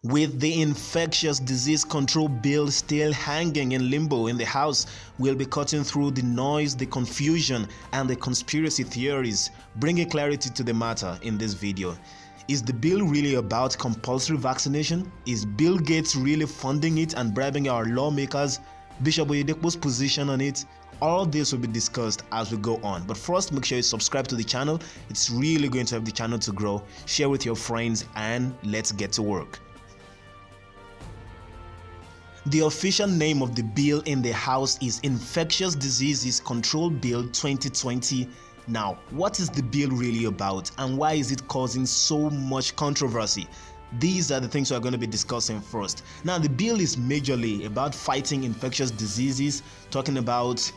With the infectious disease control bill still hanging in limbo in the House, we'll be cutting through the noise, the confusion, and the conspiracy theories, bringing clarity to the matter in this video. Is the bill really about compulsory vaccination? Is Bill Gates really funding it and bribing our lawmakers? Bishop Oyedepo's position on it? All this will be discussed as we go on. But first, make sure you subscribe to the channel. It's really going to help the channel to grow. Share with your friends and let's get to work. The official name of the bill in the House is Infectious Diseases Control Bill 2020. Now, what is the bill really about and why is it causing so much controversy? These are the things we're going to be discussing first. Now, the bill is majorly about fighting infectious diseases, talking about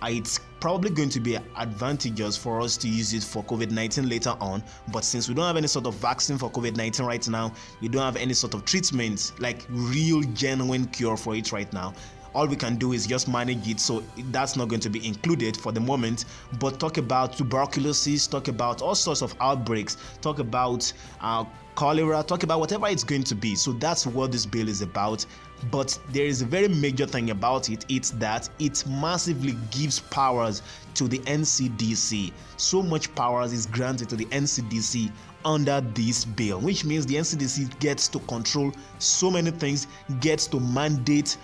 it's probably going to be advantageous for us to use it for COVID-19 later on, but since we don't have any sort of vaccine for COVID-19 right now, we don't have any sort of treatment, like real genuine cure for it right now, all we can do is just manage it, so that's not going to be included for the moment. But talk about tuberculosis, talk about all sorts of outbreaks, talk about cholera, talk about whatever it's going to be. So that's what this bill is about. But there is a very major thing about it. It's that it massively gives powers to the NCDC. So much powers is granted to the NCDC under this bill, which means the NCDC gets to control so many things, gets to mandate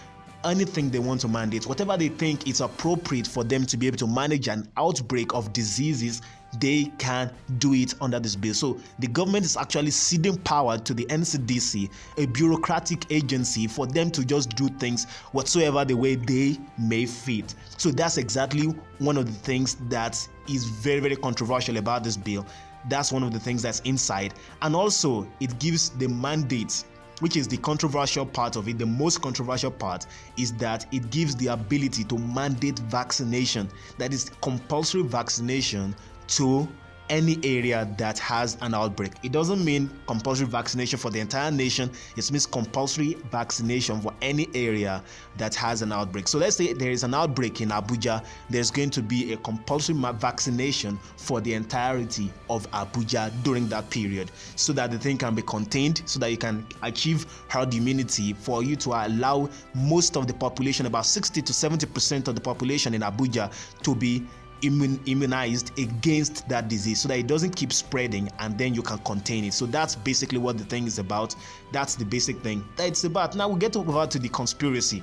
anything they want to mandate, whatever they think is appropriate for them to be able to manage an outbreak of diseases, they can do it under this bill. So the government is actually ceding power to the NCDC, a bureaucratic agency, for them to just do things whatsoever the way they may fit. So that's exactly one of the things that is very, very controversial about this bill. That's one of the things that's inside. And also it gives the mandate, which is the controversial part of it. The most controversial part is that it gives the ability to mandate vaccination, that is compulsory vaccination to any area that has an outbreak. It doesn't mean compulsory vaccination for the entire nation. It means compulsory vaccination for any area that has an outbreak. So let's say there is an outbreak in Abuja. There's going to be a compulsory vaccination for the entirety of Abuja during that period, so that the thing can be contained, so that you can achieve herd immunity, for you to allow most of the population, about 60 to 70% of the population in Abuja, to be immunized against that disease, so that it doesn't keep spreading, and then you can contain it. So that's basically what the thing is about. That's the basic thing that it's about. Now we get over to the conspiracy.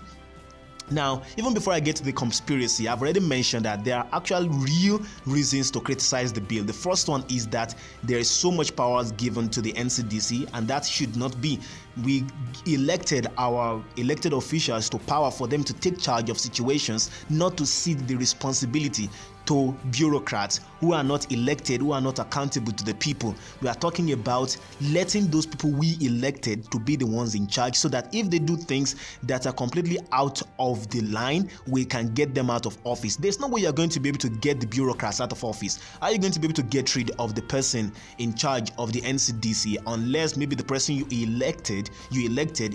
Now, even before I get to the conspiracy, I've already mentioned that there are actual real reasons to criticize the bill. The first one is that there is so much powers given to the NCDC, and that should not be. We elected our elected officials to power for them to take charge of situations, not to cede the responsibility to bureaucrats who are not elected, who are not accountable to the people. We are talking about letting those people we elected to be the ones in charge, so that if they do things that are completely out of the line, we can get them out of office. There's no way you're going to be able to get the bureaucrats out of office. Are you going to be able to get rid of the person in charge of the NCDC unless maybe the person you elected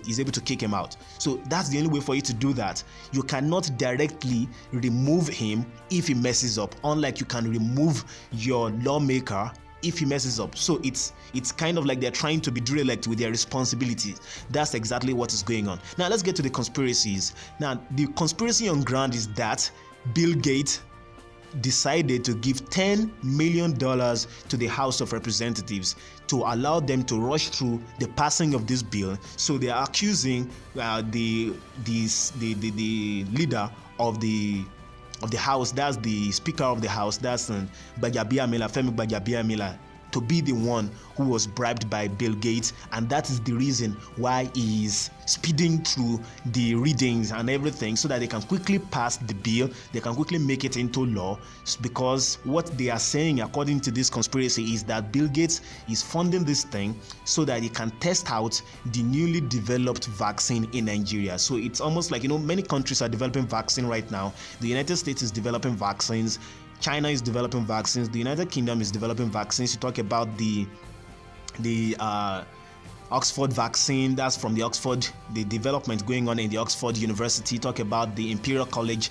is able to kick him out? So that's the only way for you to do that. You cannot directly remove him if he messes up, unlike you can remove your lawmaker if he messes up. So it's kind of like they're trying to be derelict with their responsibilities. That's exactly what is going on. Now let's get to the conspiracies. Now the conspiracy on ground is that Bill Gates decided to give $10 million to the House of Representatives to allow them to rush through the passing of this bill. So they are accusing the leader of the House, that's the Speaker of the House, that's Femi Gbajabiamila, to be the one who was bribed by Bill Gates, and that is the reason why he is speeding through the readings and everything, so that they can quickly pass the bill, they can quickly make it into law. Because what they are saying, according to this conspiracy, is that Bill Gates is funding this thing so that he can test out the newly developed vaccine in Nigeria. So it's almost like, many countries are developing vaccine right now. The United States is developing vaccines, China is developing vaccines, the United Kingdom is developing vaccines. You talk about the Oxford vaccine, that's from the Oxford, the development going on in the Oxford University. Talk about the Imperial College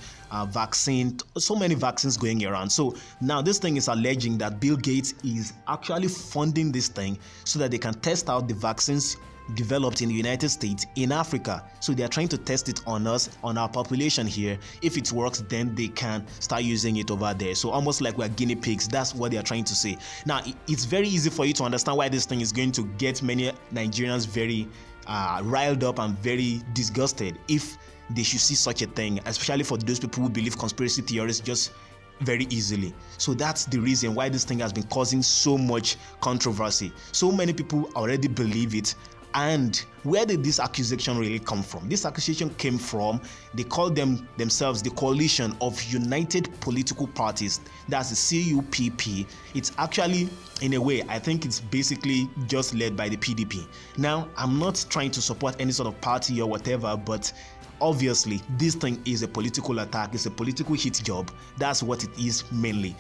vaccine, so many vaccines going around. So now this thing is alleging that Bill Gates is actually funding this thing so that they can test out the vaccines developed in the United States in Africa. So they are trying to test it on us, on our population here. If it works, then they can start using it over there. So almost like we're guinea pigs. That's what they are trying to say. Now, it's very easy for you to understand why this thing is going to get many Nigerians very riled up and very disgusted if they should see such a thing, especially for those people who believe conspiracy theories just very easily. So that's the reason why this thing has been causing so much controversy. So many people already believe it. And where did this accusation really come from? This accusation came from, they call themselves the Coalition of United Political Parties. That's the CUPP. It's actually, in a way, I think it's basically just led by the PDP. Now, I'm not trying to support any sort of party or whatever, but obviously, this thing is a political attack. It's a political hit job. That's what it is mainly.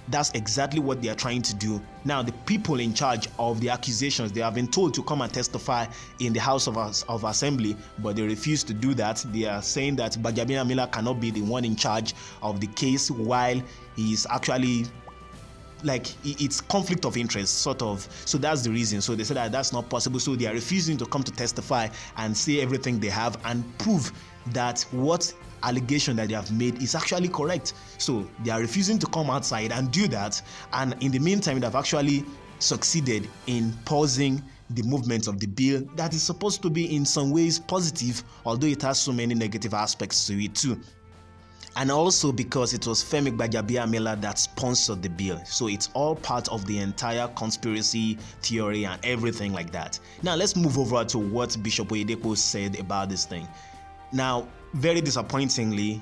That's exactly what they are trying to do. Now, the people in charge of the accusations, they have been told to come and testify in the House of Assembly, but they refuse to do that. They are saying that Gbajabiamila cannot be the one in charge of the case, while he is actually, like, it's conflict of interest, sort of. So that's the reason. So they said that that's not possible. So they are refusing to come to testify and say everything they have and prove that what allegation that they have made is actually correct. So they are refusing to come outside and do that. And in the meantime, they've actually succeeded in pausing the movement of the bill that is supposed to be in some ways positive, although it has so many negative aspects to it too. And also because it was Femi Gbajabiamila that sponsored the bill. So it's all part of the entire conspiracy theory and everything like that. Now let's move over to what Bishop Oyedepo said about this thing. Now, very disappointingly,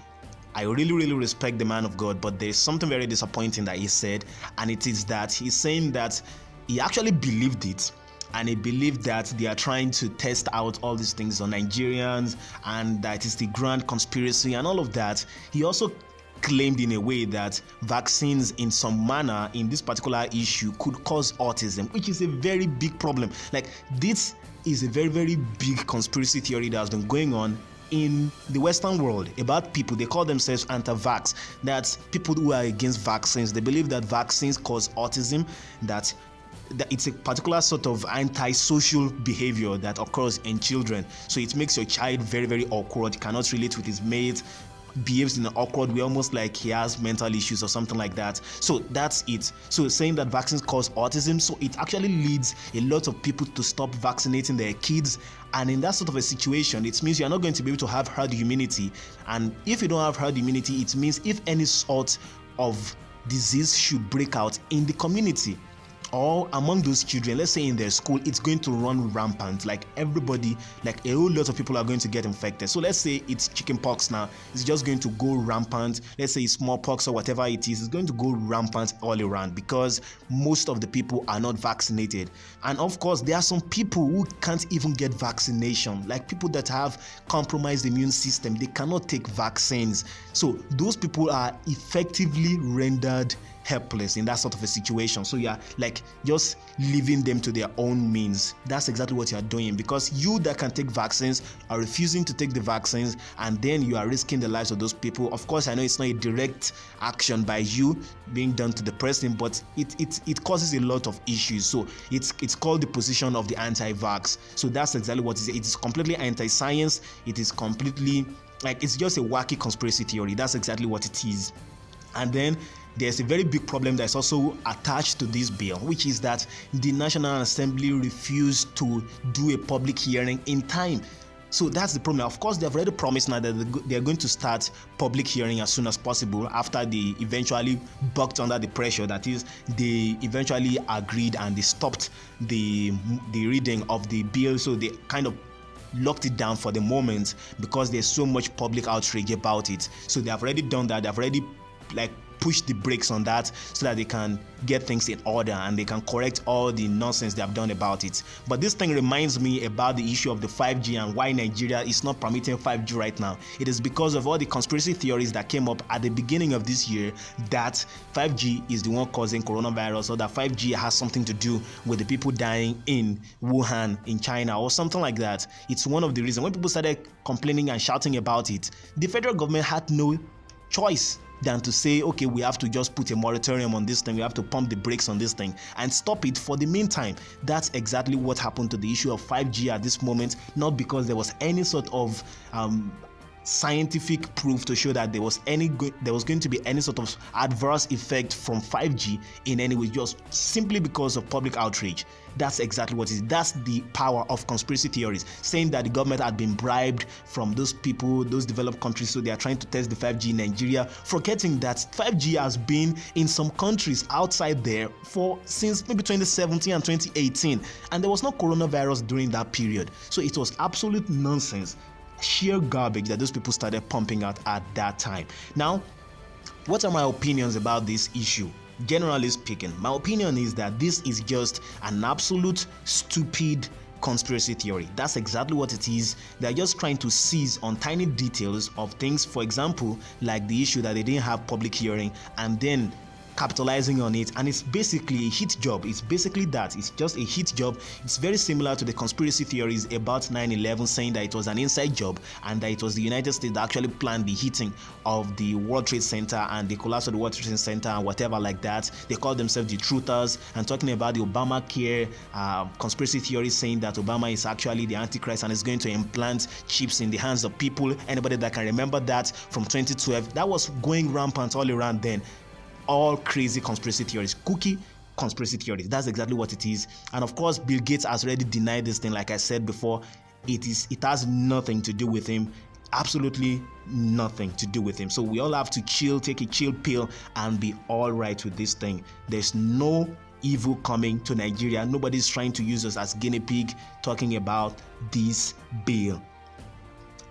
I really respect the man of God, but there's something very disappointing that he said, and it is that he's saying that he actually believed it, and he believed that they are trying to test out all these things on Nigerians, and that is the grand conspiracy and all of that. He also claimed in a way that vaccines in some manner in this particular issue could cause autism, which is a very big problem. Like, this is a very big conspiracy theory that has been going on in the Western world about people. They call themselves anti-vax. That's people who are against vaccines. They believe that vaccines cause autism, that it's a particular sort of antisocial behavior that occurs in children. So it makes your child very awkward, cannot relate with his mates, behaves in an awkward way, almost like he has mental issues or something like that. So that's it. So saying that vaccines cause autism, so it actually leads a lot of people to stop vaccinating their kids. And in that sort of a situation, it means you're not going to be able to have herd immunity. And if you don't have herd immunity, it means if any sort of disease should break out in the community or among those children, let's say in their school, it's going to run rampant. Like everybody, like a whole lot of people are going to get infected. So let's say it's chickenpox now, it's just going to go rampant. Let's say it's smallpox or whatever it is, it's going to go rampant all around because most of the people are not vaccinated. And of course, there are some people who can't even get vaccination, like people that have compromised immune system, they cannot take vaccines. So those people are effectively rendered helpless in that sort of a situation. So you're like just leaving them to their own means. That's exactly what you're doing, because you that can take vaccines are refusing to take the vaccines, and then you are risking the lives of those people. Of course, I know it's not a direct action by you being done to the person, but it causes a lot of issues. So it's called the position of the anti-vax. So that's exactly what it is. It is completely anti-science. It is completely like, it's just a wacky conspiracy theory. That's exactly what it is. And then there's a very big problem that's also attached to this bill, which is that the National Assembly refused to do a public hearing in time. So that's the problem. Of course, they've already promised now that they're going to start public hearing as soon as possible after they eventually bucked under the pressure. That is, they eventually agreed and they stopped the reading of the bill. So they kind of locked it down for the moment because there's so much public outrage about it. So they have already done that. They've already push the brakes on that so that they can get things in order and they can correct all the nonsense they have done about it. But this thing reminds me about the issue of the 5G and why Nigeria is not permitting 5G right now. It is because of all the conspiracy theories that came up at the beginning of this year that 5G is the one causing coronavirus, or that 5G has something to do with the people dying in Wuhan in China or something like that. It's one of the reasons when people started complaining and shouting about it. The federal government had no choice than to say, okay, we have to just put a moratorium on this thing, we have to pump the brakes on this thing and stop it for the meantime. That's exactly what happened to the issue of 5G at this moment, not because there was any sort of scientific proof to show that there was going to be any sort of adverse effect from 5G in any way, just simply because of public outrage. That's exactly what it is. That's the power of conspiracy theories, saying that the government had been bribed from those people, those developed countries, so they are trying to test the 5G in Nigeria, forgetting that 5G has been in some countries outside there since maybe 2017 and 2018, and there was no coronavirus during that period. So it was absolute nonsense, sheer garbage that those people started pumping out at that time. Now, what are my opinions about this issue? Generally speaking, my opinion is that this is just an absolute stupid conspiracy theory. That's exactly what it is. They're just trying to seize on tiny details of things, for example, like the issue that they didn't have public hearing, and then capitalizing on it, and it's basically a hit job. It's basically that. It's just a hit job. It's very similar to the conspiracy theories about 9/11, saying that it was an inside job and that it was the United States that actually planned the hitting of the World Trade Center and the collapse of the World Trade Center and whatever like that. They call themselves the truthers, and talking about the Obamacare conspiracy theory, saying that Obama is actually the Antichrist and is going to implant chips in the hands of people. Anybody that can remember that from 2012, that was going rampant all around then. All crazy conspiracy theories, cookie conspiracy theories. That's exactly what it is. And of course, Bill Gates has already denied this thing. Like I said before, it has nothing to do with him. Absolutely nothing to do with him. So we all have to chill, take a chill pill, and be all right with this thing. There's no evil coming to Nigeria. Nobody's trying to use us as guinea pig talking about this bill.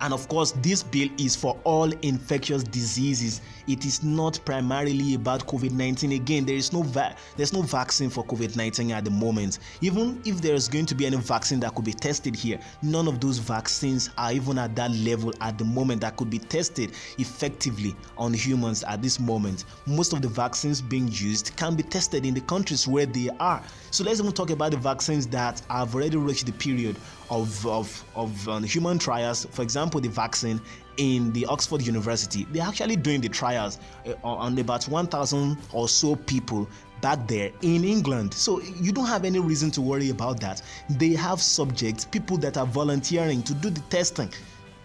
And of course, this bill is for all infectious diseases. It is not primarily about COVID-19. Again, there's no vaccine for COVID-19 at the moment. Even if there's going to be any vaccine that could be tested here, none of those vaccines are even at that level at the moment that could be tested effectively on humans at this moment. Most of the vaccines being used can be tested in the countries where they are. So let's even talk about the vaccines that have already reached the period of human trials. For example, the vaccine in the Oxford University, they're actually doing the trials on about 1,000 or so people back there in England. So you don't have any reason to worry about that. They have subjects, people that are volunteering to do the testing.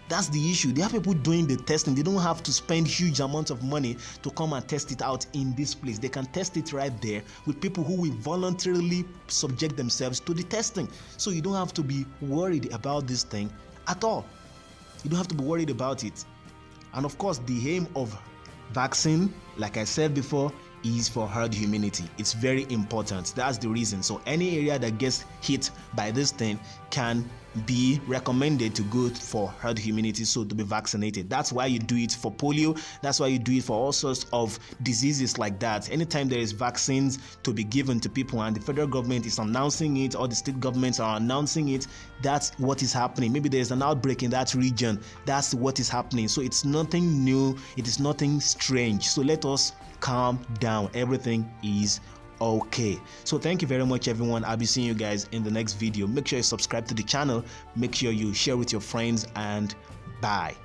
That's the issue. They have people doing the testing. They don't have to spend huge amounts of money to come and test it out in this place. They can test it right there with people who will voluntarily subject themselves to the testing. So you don't have to be worried about this thing at all. You don't have to be worried about it. And of course, the aim of vaccine, like I said before, is for herd immunity. It's very important. That's the reason. So any area that gets hit by this thing can be recommended to go for herd immunity, so to be vaccinated. That's why you do it for polio. That's why you do it for all sorts of diseases like that. Anytime there is vaccines to be given to people and the federal government is announcing it, or the state governments are announcing it, that's what is happening. Maybe there's an outbreak in that region. That's what is happening. So it's nothing new. It is nothing strange. So let us calm down. Everything is okay. So thank you very much, everyone. I'll be seeing you guys in the next video. Make sure you subscribe to the channel, make sure you share with your friends, and bye.